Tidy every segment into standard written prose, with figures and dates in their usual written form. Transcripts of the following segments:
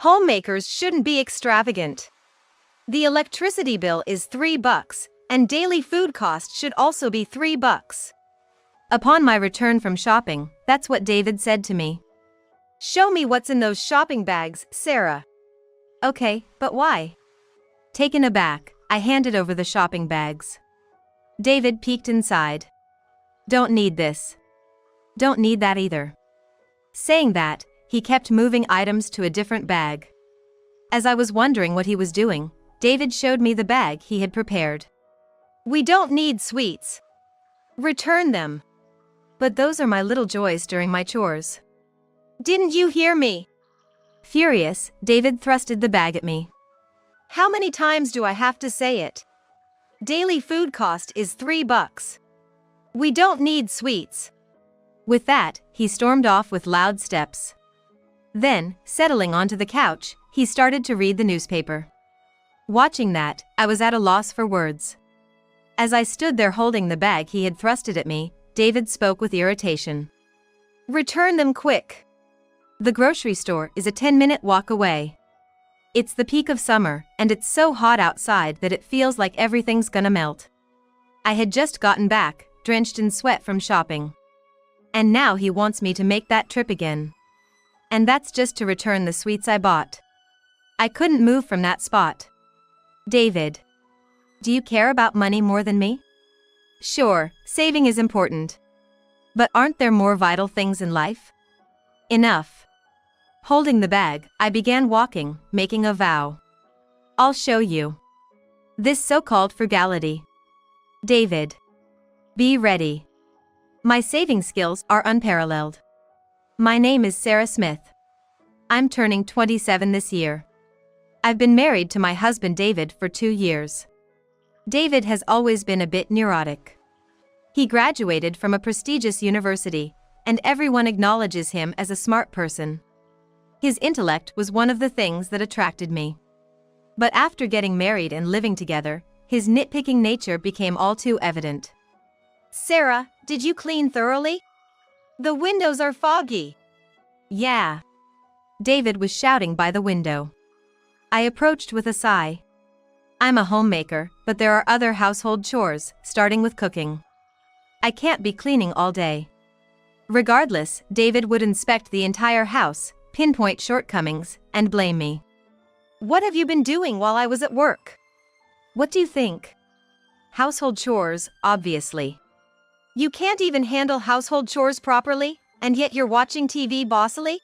Homemakers shouldn't be extravagant. The electricity bill is $3, and daily food costs should also be $3. Upon my return from shopping, that's what David said to me. Show me what's in those shopping bags, Sarah. Okay, but why? Taken aback, I handed over the shopping bags. David peeked inside. Don't need this. Don't need that either. Saying that, he kept moving items to a different bag. As I was wondering what he was doing, David showed me the bag he had prepared. We don't need sweets. Return them. But those are my little joys during my chores. Didn't you hear me? Furious, David thrusted the bag at me. How many times do I have to say it? Daily food cost is $3. We don't need sweets. With that, he stormed off with loud steps. Then, settling onto the couch, he started to read the newspaper. Watching that, I was at a loss for words. As I stood there holding the bag he had thrusted at me, David spoke with irritation. Return them quick. The grocery store is a 10-minute walk away. It's the peak of summer, and it's so hot outside that it feels like everything's gonna melt. I had just gotten back, drenched in sweat from shopping. And now he wants me to make that trip again. And that's just to return the sweets I bought. I couldn't move from that spot. David. Do you care about money more than me? Sure, saving is important. But aren't there more vital things in life? Enough. Holding the bag, I began walking, making a vow. I'll show you. This so-called frugality. David. Be ready. My saving skills are unparalleled. My name is Sarah Smith. I'm turning 27 this year. I've been married to my husband David for 2 years. David has always been a bit neurotic. He graduated from a prestigious university, and everyone acknowledges him as a smart person. His intellect was one of the things that attracted me. But after getting married and living together, his nitpicking nature became all too evident. Sarah, did you clean thoroughly? The windows are foggy. Yeah. David was shouting by the window. I approached with a sigh. I'm a homemaker, but there are other household chores, starting with cooking. I can't be cleaning all day. Regardless, David would inspect the entire house, pinpoint shortcomings, and blame me. What have you been doing while I was at work? What do you think? Household chores, obviously. You can't even handle household chores properly, and yet you're watching TV bossily?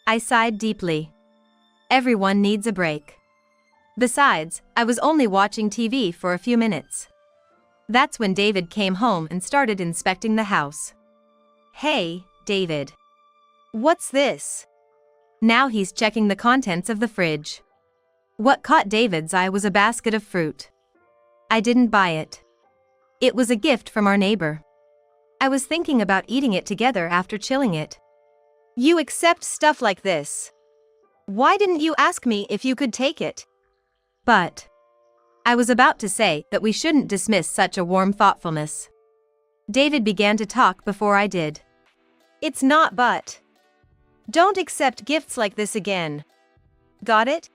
I sighed deeply. Everyone needs a break. Besides, I was only watching TV for a few minutes. That's when David came home and started inspecting the house. Hey, David. What's this? Now he's checking the contents of the fridge. What caught David's eye was a basket of fruit. I didn't buy it. It was a gift from our neighbor. I was thinking about eating it together after chilling it. You accept stuff like this. Why didn't you ask me if you could take it? But I was about to say that we shouldn't dismiss such a warm thoughtfulness. David began to talk before I did. It's not but. Don't accept gifts like this again. Got it?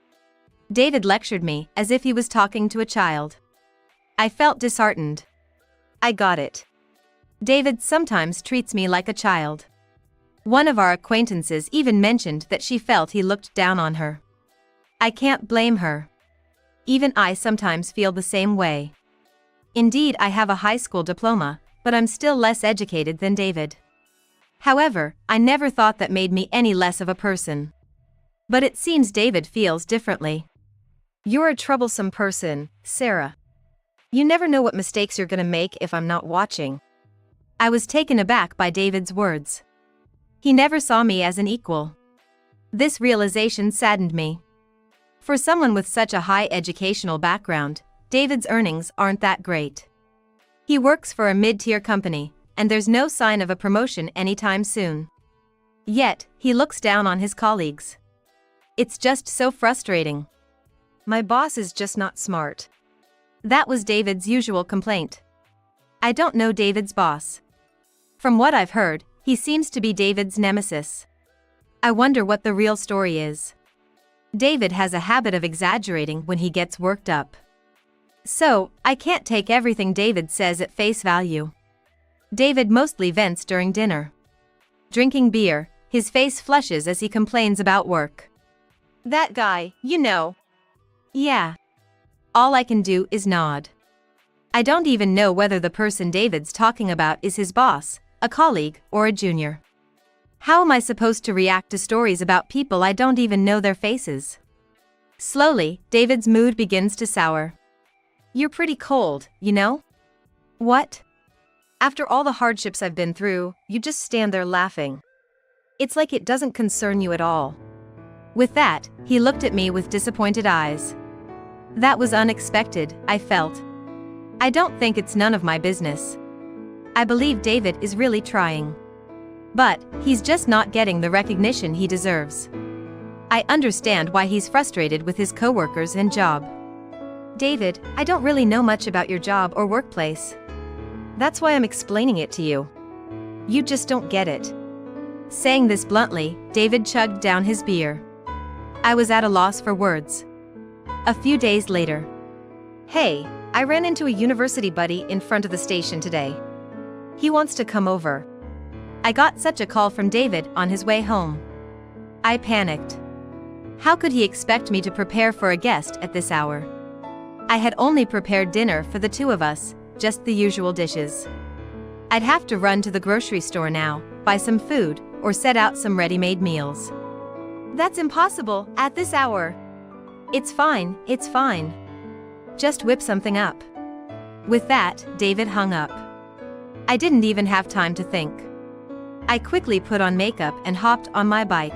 David lectured me as if he was talking to a child. I felt disheartened. I got it. David sometimes treats me like a child. One of our acquaintances even mentioned that she felt he looked down on her. I can't blame her. Even I sometimes feel the same way. Indeed, I have a high school diploma, but I'm still less educated than David. However, I never thought that made me any less of a person. But it seems David feels differently. You're a troublesome person, Sarah. You never know what mistakes you're gonna make if I'm not watching. I was taken aback by David's words. He never saw me as an equal. This realization saddened me. For someone with such a high educational background, David's earnings aren't that great. He works for a mid-tier company, and there's no sign of a promotion anytime soon. Yet, he looks down on his colleagues. It's just so frustrating. My boss is just not smart. That was David's usual complaint. I don't know David's boss. From what I've heard, he seems to be David's nemesis. I wonder what the real story is. David has a habit of exaggerating when he gets worked up. So, I can't take everything David says at face value. David mostly vents during dinner. Drinking beer, his face flushes as he complains about work. That guy, you know. Yeah. All I can do is nod. I don't even know whether the person David's talking about is his boss, a colleague, or a junior. How am I supposed to react to stories about people I don't even know their faces? Slowly, David's mood begins to sour. You're pretty cold, you know? What? After all the hardships I've been through, you just stand there laughing. It's like it doesn't concern you at all. With that, he looked at me with disappointed eyes. That was unexpected, I felt. I don't think it's none of my business. I believe David is really trying. But, he's just not getting the recognition he deserves. I understand why he's frustrated with his coworkers and job. David, I don't really know much about your job or workplace. That's why I'm explaining it to you. You just don't get it. Saying this bluntly, David chugged down his beer. I was at a loss for words. A few days later. Hey, I ran into a university buddy in front of the station today. He wants to come over. I got such a call from David on his way home. I panicked. How could he expect me to prepare for a guest at this hour? I had only prepared dinner for the two of us, just the usual dishes. I'd have to run to the grocery store now, buy some food, or set out some ready-made meals. That's impossible, at this hour. It's fine, it's fine. Just whip something up. With that, David hung up. I didn't even have time to think. I quickly put on makeup and hopped on my bike.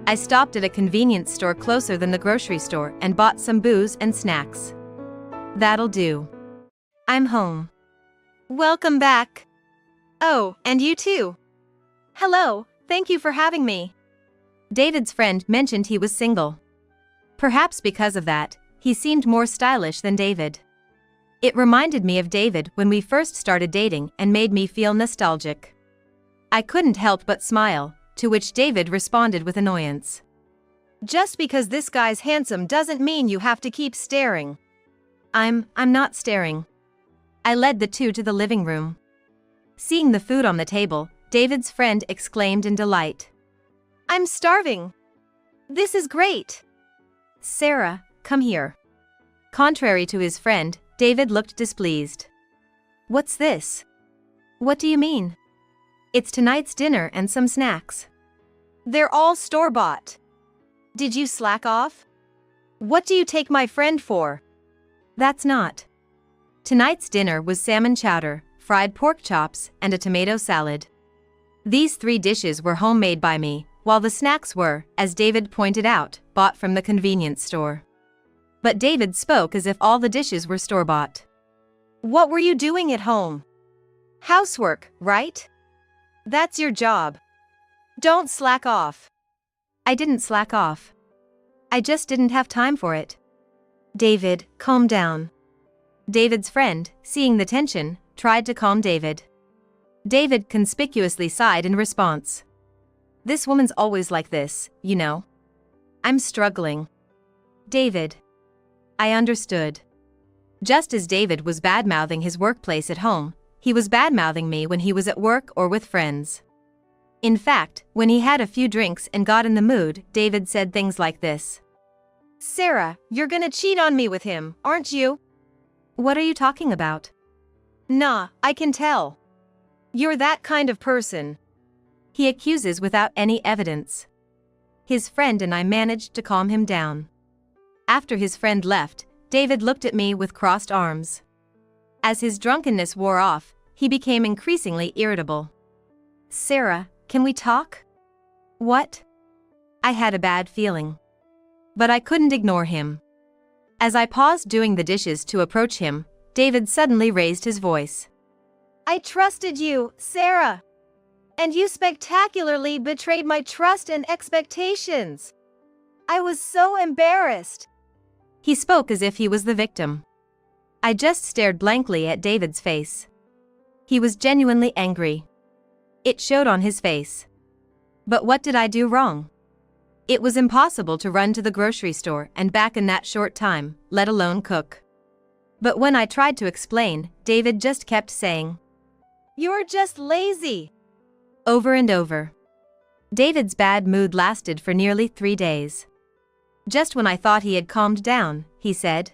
I stopped at a convenience store closer than the grocery store and bought some booze and snacks. That'll do. I'm home. Welcome back. Oh, and you too. Hello, thank you for having me. David's friend mentioned he was single. Perhaps because of that, he seemed more stylish than David. It reminded me of David when we first started dating and made me feel nostalgic. I couldn't help but smile, to which David responded with annoyance. Just because this guy's handsome doesn't mean you have to keep staring. I'm not staring. I led the two to the living room. Seeing the food on the table, David's friend exclaimed in delight. I'm starving. This is great. Sarah, come here. Contrary to his friend, David looked displeased. What's this? What do you mean? It's tonight's dinner and some snacks. They're all store-bought. Did you slack off? What do you take my friend for? That's not. Tonight's dinner was salmon chowder, fried pork chops, and a tomato salad. These 3 dishes were homemade by me, while the snacks were, as David pointed out, bought from the convenience store. But David spoke as if all the dishes were store-bought. What were you doing at home? Housework, right? That's your job. Don't slack off. I didn't slack off. I just didn't have time for it. David, calm down. David's friend, seeing the tension, tried to calm David. David conspicuously sighed in response. This woman's always like this, you know. I'm struggling. David. I understood. Just as David was bad-mouthing his workplace at home, he was bad-mouthing me when he was at work or with friends. In fact, when he had a few drinks and got in the mood, David said things like this. Sarah, you're gonna cheat on me with him, aren't you? What are you talking about? Nah, I can tell. You're that kind of person. He accuses without any evidence. His friend and I managed to calm him down. After his friend left, David looked at me with crossed arms. As his drunkenness wore off, he became increasingly irritable. Sarah, can we talk? What? I had a bad feeling. But I couldn't ignore him. As I paused doing the dishes to approach him, David suddenly raised his voice. I trusted you, Sarah. And you spectacularly betrayed my trust and expectations. I was so embarrassed. He spoke as if he was the victim. I just stared blankly at David's face. He was genuinely angry. It showed on his face. But what did I do wrong? It was impossible to run to the grocery store and back in that short time, let alone cook. But when I tried to explain, David just kept saying, "You're just lazy," over and over. David's bad mood lasted for nearly 3 days. Just when I thought he had calmed down, he said,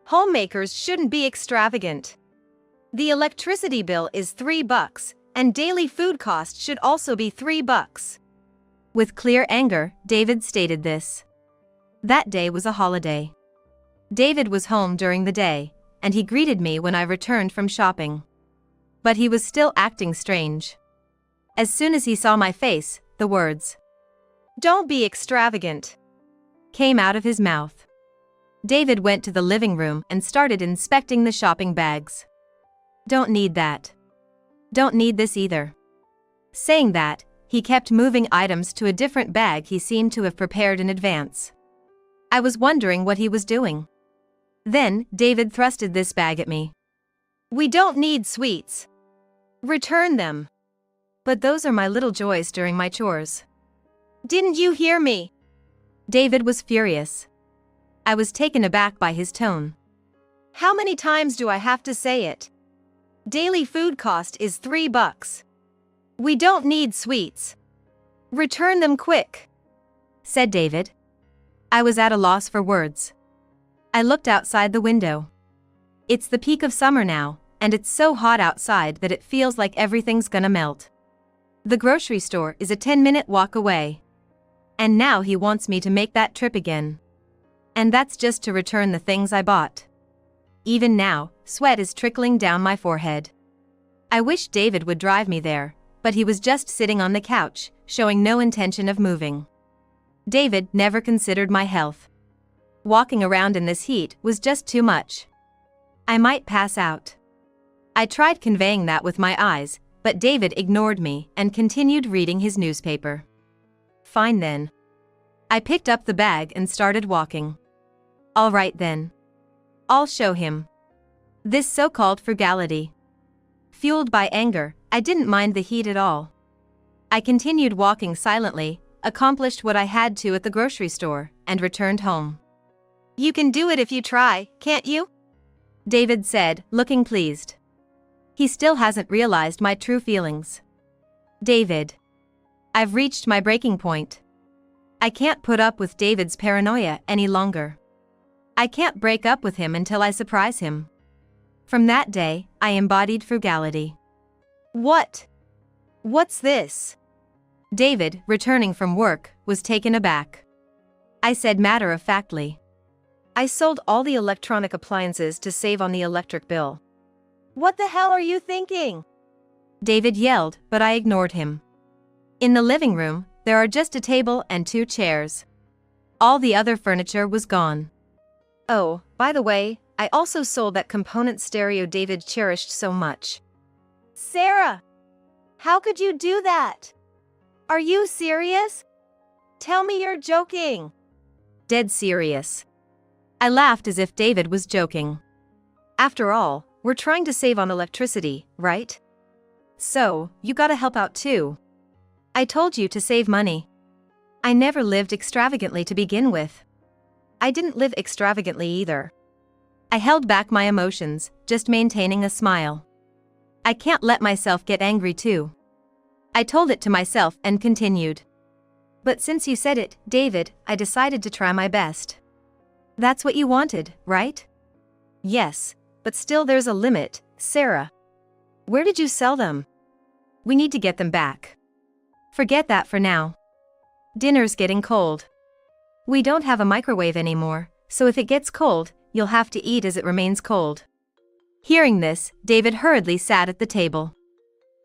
"Homemakers shouldn't be extravagant. The electricity bill is $3, and daily food costs should also be $3. With clear anger, David stated this. That day was a holiday. David was home during the day, and he greeted me when I returned from shopping. But he was still acting strange. As soon as he saw my face, the words, "Don't be extravagant," came out of his mouth. David went to the living room and started inspecting the shopping bags. "Don't need that. Don't need this either." Saying that, he kept moving items to a different bag he seemed to have prepared in advance. I was wondering what he was doing. Then, David thrusted this bag at me. "We don't need sweets. Return them." But those are my little joys during my chores. "Didn't you hear me?" David was furious. I was taken aback by his tone. "How many times do I have to say it? Daily food cost is $3. We don't need sweets. Return them quick," said David. I was at a loss for words. I looked outside the window. It's the peak of summer now, and it's so hot outside that it feels like everything's gonna melt. The grocery store is a 10-minute walk away. And now he wants me to make that trip again. And that's just to return the things I bought. Even now, sweat is trickling down my forehead. I wish David would drive me there, but he was just sitting on the couch, showing no intention of moving. David never considered my health. Walking around in this heat was just too much. I might pass out. I tried conveying that with my eyes, but David ignored me and continued reading his newspaper. Fine then. I picked up the bag and started walking. All right then. I'll show him. This so-called frugality. Fueled by anger, I didn't mind the heat at all. I continued walking silently, accomplished what I had to at the grocery store, and returned home. "You can do it if you try, can't you?" David said, looking pleased. He still hasn't realized my true feelings. David. I've reached my breaking point. I can't put up with David's paranoia any longer. I can't break up with him until I surprise him. From that day, I embodied frugality. "What? What's this?" David, returning from work, was taken aback. I said matter-of-factly, "I sold all the electronic appliances to save on the electric bill." "What the hell are you thinking?" David yelled, but I ignored him. In the living room, there are just a table and 2 chairs. All the other furniture was gone. Oh, by the way, I also sold that component stereo David cherished so much. "Sarah! How could you do that? Are you serious? Tell me you're joking." Dead serious. I laughed as if David was joking. After all, we're trying to save on electricity, right? So, you gotta help out too. I told you to save money. I never lived extravagantly to begin with. I didn't live extravagantly either. I held back my emotions, just maintaining a smile. I can't let myself get angry too. I told it to myself and continued. "But since you said it, David, I decided to try my best." "That's what you wanted, right?" "Yes, but still there's a limit, Sarah. Where did you sell them? We need to get them back." "Forget that for now. Dinner's getting cold. We don't have a microwave anymore, so if it gets cold, you'll have to eat as it remains cold." Hearing this, David hurriedly sat at the table.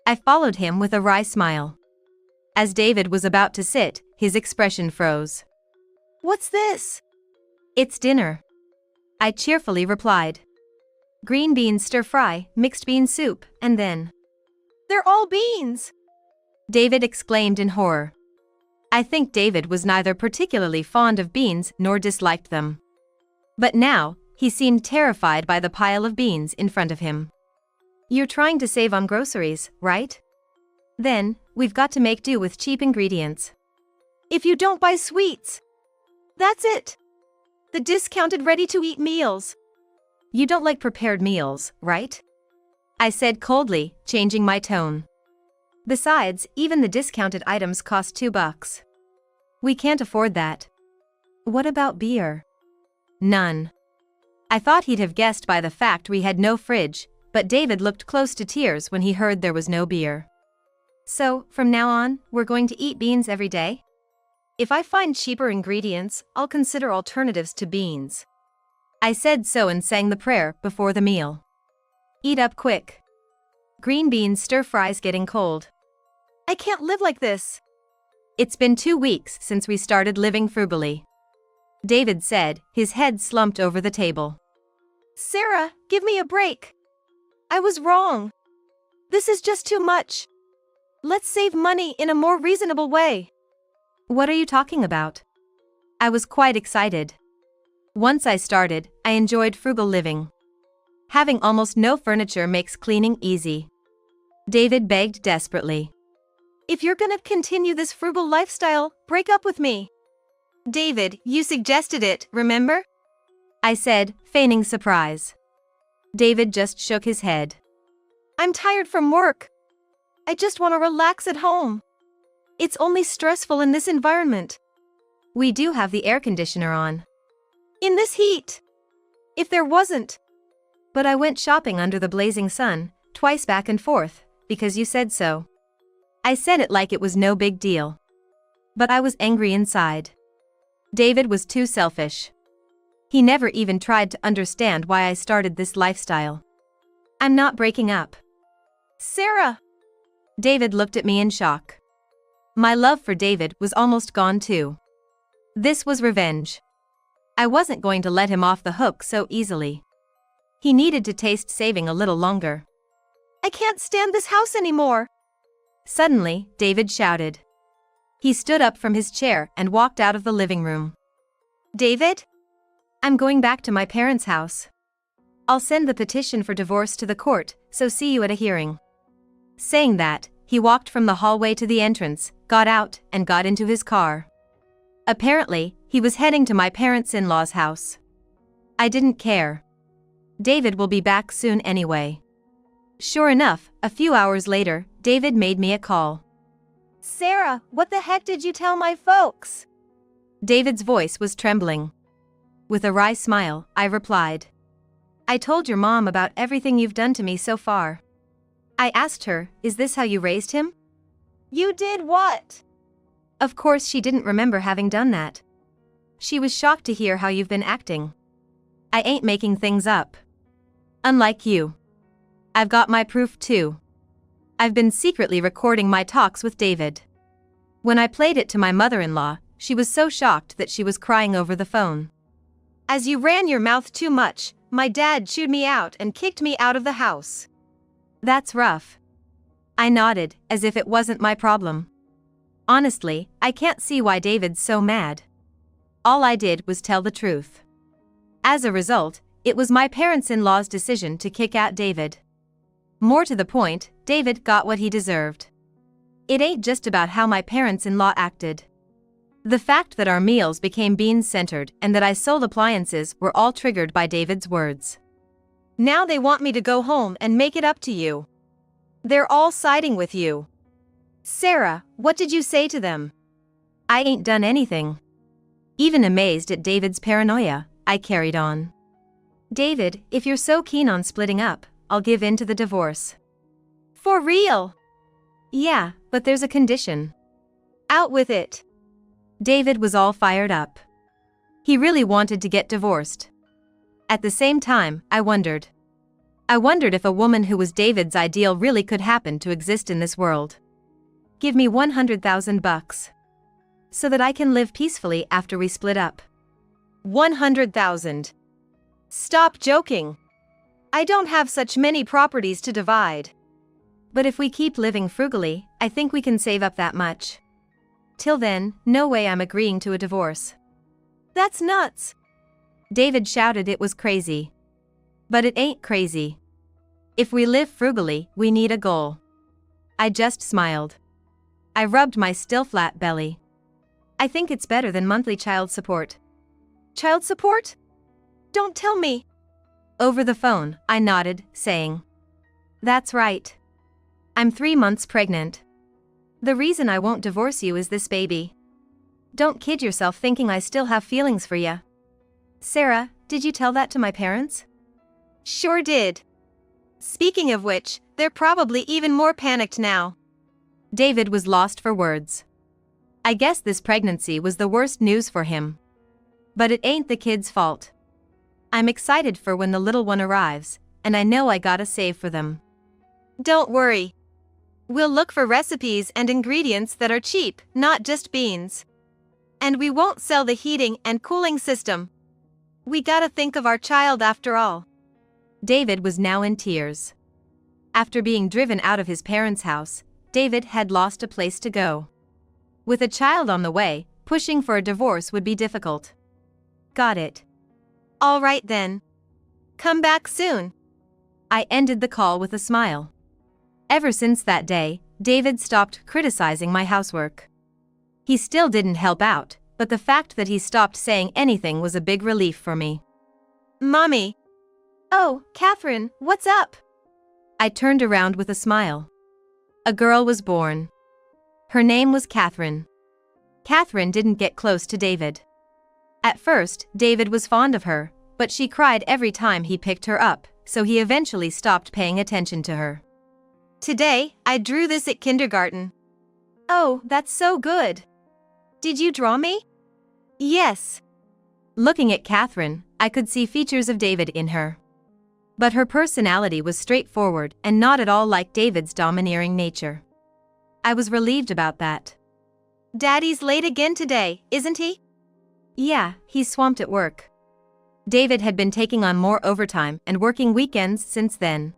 I followed him with a wry smile. As David was about to sit, his expression froze. "What's this?" "It's dinner," I cheerfully replied. "Green beans stir-fry, mixed bean soup, and then—" "They're all beans!" David exclaimed in horror. I think David was neither particularly fond of beans nor disliked them. But now, he seemed terrified by the pile of beans in front of him. "You're trying to save on groceries, right? Then, we've got to make do with cheap ingredients." If you don't buy sweets. That's it. The discounted ready-to-eat meals. You don't like prepared meals, right? I said coldly, changing my tone. Besides, even the discounted items cost $2. We can't afford that. What about beer? None. I thought he'd have guessed by the fact we had no fridge, but David looked close to tears when he heard there was no beer. So, from now on, we're going to eat beans every day? If I find cheaper ingredients, I'll consider alternatives to beans. I said so and sang the prayer before the meal. Eat up quick. Green beans stir-fries getting cold. I can't live like this. It's been 2 weeks since we started living frugally. David said, his head slumped over the table. Sarah, give me a break. I was wrong. This is just too much. Let's save money in a more reasonable way. What are you talking about? I was quite excited. Once I started, I enjoyed frugal living. Having almost no furniture makes cleaning easy. David begged desperately. If you're gonna continue this frugal lifestyle, break up with me. David, you suggested it, remember? I said, feigning surprise. David just shook his head. I'm tired from work. I just want to relax at home. It's only stressful in this environment. We do have the air conditioner on. In this heat. If there wasn't. But I went shopping under the blazing sun, twice back and forth, because you said so. I said it like it was no big deal. But I was angry inside. David was too selfish. He never even tried to understand why I started this lifestyle. I'm not breaking up. Sarah! David looked at me in shock. My love for David was almost gone too. This was revenge. I wasn't going to let him off the hook so easily. He needed to taste saving a little longer. I can't stand this house anymore. Suddenly, David shouted. He stood up from his chair and walked out of the living room. David? I'm going back to my parents' house. I'll send the petition for divorce to the court, so see you at a hearing. Saying that, he walked from the hallway to the entrance, got out, and got into his car. Apparently, he was heading to my parents-in-law's house. I didn't care. David will be back soon anyway. Sure enough, a few hours later, David made me a call. Sarah, what the heck did you tell my folks? David's voice was trembling. With a wry smile, I replied. I told your mom about everything you've done to me so far. I asked her, is this how you raised him? You did what? Of course she didn't remember having done that. She was shocked to hear how you've been acting. I ain't making things up. Unlike you. I've got my proof too. I've been secretly recording my talks with David. When I played it to my mother-in-law, she was so shocked that she was crying over the phone. As you ran your mouth too much, my dad chewed me out and kicked me out of the house. That's rough. I nodded, as if it wasn't my problem. Honestly, I can't see why David's so mad. All I did was tell the truth. As a result, it was my parents-in-law's decision to kick out David. More to the point, David got what he deserved. It ain't just about how my parents-in-law acted. The fact that our meals became beans-centered and that I sold appliances were all triggered by David's words. Now they want me to go home and make it up to you. They're all siding with you. Sarah, what did you say to them? I ain't done anything. Even amazed at David's paranoia, I carried on. David, if you're so keen on splitting up, I'll give in to the divorce. For real? Yeah, but there's a condition. Out with it. David was all fired up. He really wanted to get divorced. At the same time, I wondered. I wondered if a woman who was David's ideal really could happen to exist in this world. Give me $100,000. So that I can live peacefully after we split up. 100,000. Stop joking. I don't have such many properties to divide. But if we keep living frugally, I think we can save up that much. Till then, no way I'm agreeing to a divorce. That's nuts. David shouted it was crazy. But it ain't crazy. If we live frugally, we need a goal. I just smiled. I rubbed my still flat belly. I think it's better than monthly child support. Child support? Don't tell me. Over the phone, I nodded, saying, "That's right. I'm 3 months pregnant. The reason I won't divorce you is this baby. Don't kid yourself thinking I still have feelings for ya." "Sarah, did you tell that to my parents?" "Sure did. Speaking of which, they're probably even more panicked now." David was lost for words. I guess this pregnancy was the worst news for him. But it ain't the kid's fault. I'm excited for when the little one arrives, and I know I gotta save for them. Don't worry. We'll look for recipes and ingredients that are cheap, not just beans. And we won't sell the heating and cooling system. We gotta think of our child after all. David was now in tears. After being driven out of his parents' house, David had lost a place to go. With a child on the way, pushing for a divorce would be difficult. Got it. All right then. Come back soon. I ended the call with a smile. Ever since that day, David stopped criticizing my housework. He still didn't help out, but the fact that he stopped saying anything was a big relief for me. "Mommy." "Oh, Catherine, what's up?" I turned around with a smile. A girl was born. Her name was Catherine. Catherine didn't get close to David. At first, David was fond of her, but she cried every time he picked her up, so he eventually stopped paying attention to her. "Today, I drew this at kindergarten." "Oh, that's so good. Did you draw me?" "Yes." Looking at Catherine, I could see features of David in her. But her personality was straightforward and not at all like David's domineering nature. I was relieved about that. "Daddy's late again today, isn't he?" "Yeah, he's swamped at work." David had been taking on more overtime and working weekends since then.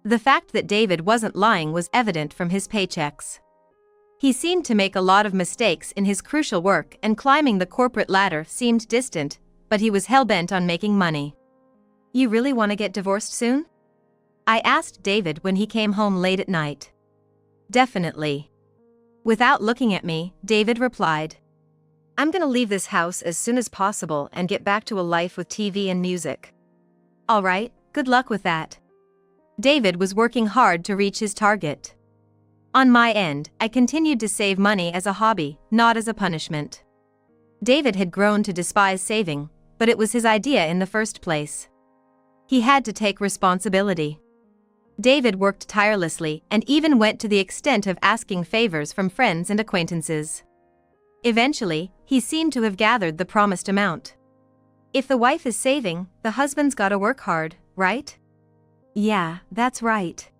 The fact that David wasn't lying was evident from his paychecks. He seemed to make a lot of mistakes in his crucial work, and climbing the corporate ladder seemed distant, but he was hell-bent on making money. "You really want to get divorced soon?" I asked David when he came home late at night. "Definitely." Without looking at me, David replied, "I'm gonna leave this house as soon as possible and get back to a life with TV and music." "All right, good luck with that." David was working hard to reach his target. On my end, I continued to save money as a hobby, not as a punishment. David had grown to despise saving, but it was his idea in the first place. He had to take responsibility. David worked tirelessly and even went to the extent of asking favors from friends and acquaintances. Eventually, he seemed to have gathered the promised amount. If the wife is saving, the husband's gotta work hard, right? Yeah, that's right.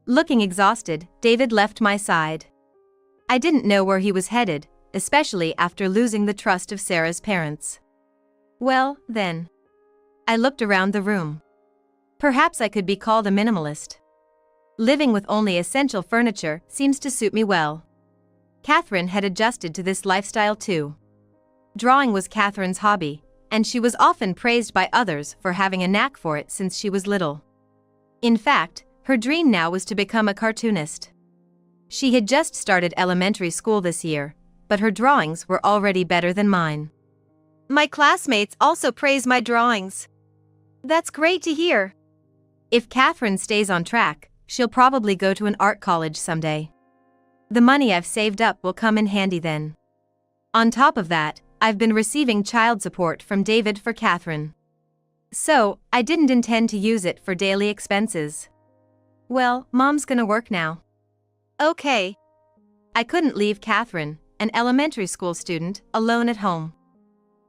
Looking exhausted, David left my side. I didn't know where he was headed, especially after losing the trust of Sarah's parents. Well, then. I looked around the room. Perhaps I could be called a minimalist. Living with only essential furniture seems to suit me well. Catherine had adjusted to this lifestyle too. Drawing was Catherine's hobby, and she was often praised by others for having a knack for it since she was little. In fact, her dream now was to become a cartoonist. She had just started elementary school this year, but her drawings were already better than mine. "My classmates also praise my drawings." "That's great to hear." If Catherine stays on track, she'll probably go to an art college someday. The money I've saved up will come in handy then. On top of that, I've been receiving child support from David for Catherine. So, I didn't intend to use it for daily expenses. Well, Mom's gonna work now. Okay. I couldn't leave Catherine, an elementary school student, alone at home.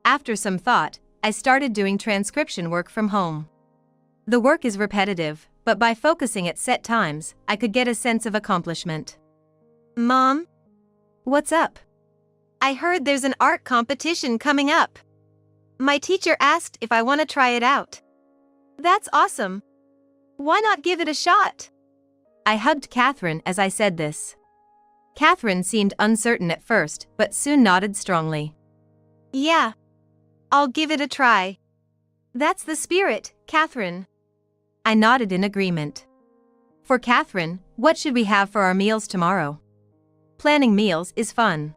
After some thought, I started doing transcription work from home. The work is repetitive, but by focusing at set times, I could get a sense of accomplishment. "Mom?" "What's up?" "I heard there's an art competition coming up. My teacher asked if I want to try it out." "That's awesome. Why not give it a shot?" I hugged Catherine as I said this. Catherine seemed uncertain at first, but soon nodded strongly. "Yeah. I'll give it a try." "That's the spirit, Catherine." I nodded in agreement. For Catherine, what should we have for our meals tomorrow? Planning meals is fun.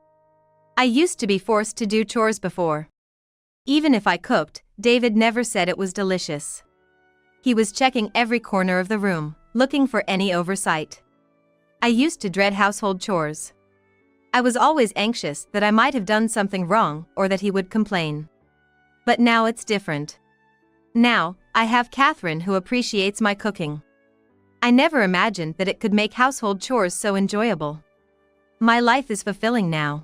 I used to be forced to do chores before. Even if I cooked, David never said it was delicious. He was checking every corner of the room, looking for any oversight. I used to dread household chores. I was always anxious that I might have done something wrong or that he would complain. But now it's different. Now, I have Catherine who appreciates my cooking. I never imagined that it could make household chores so enjoyable. My life is fulfilling now.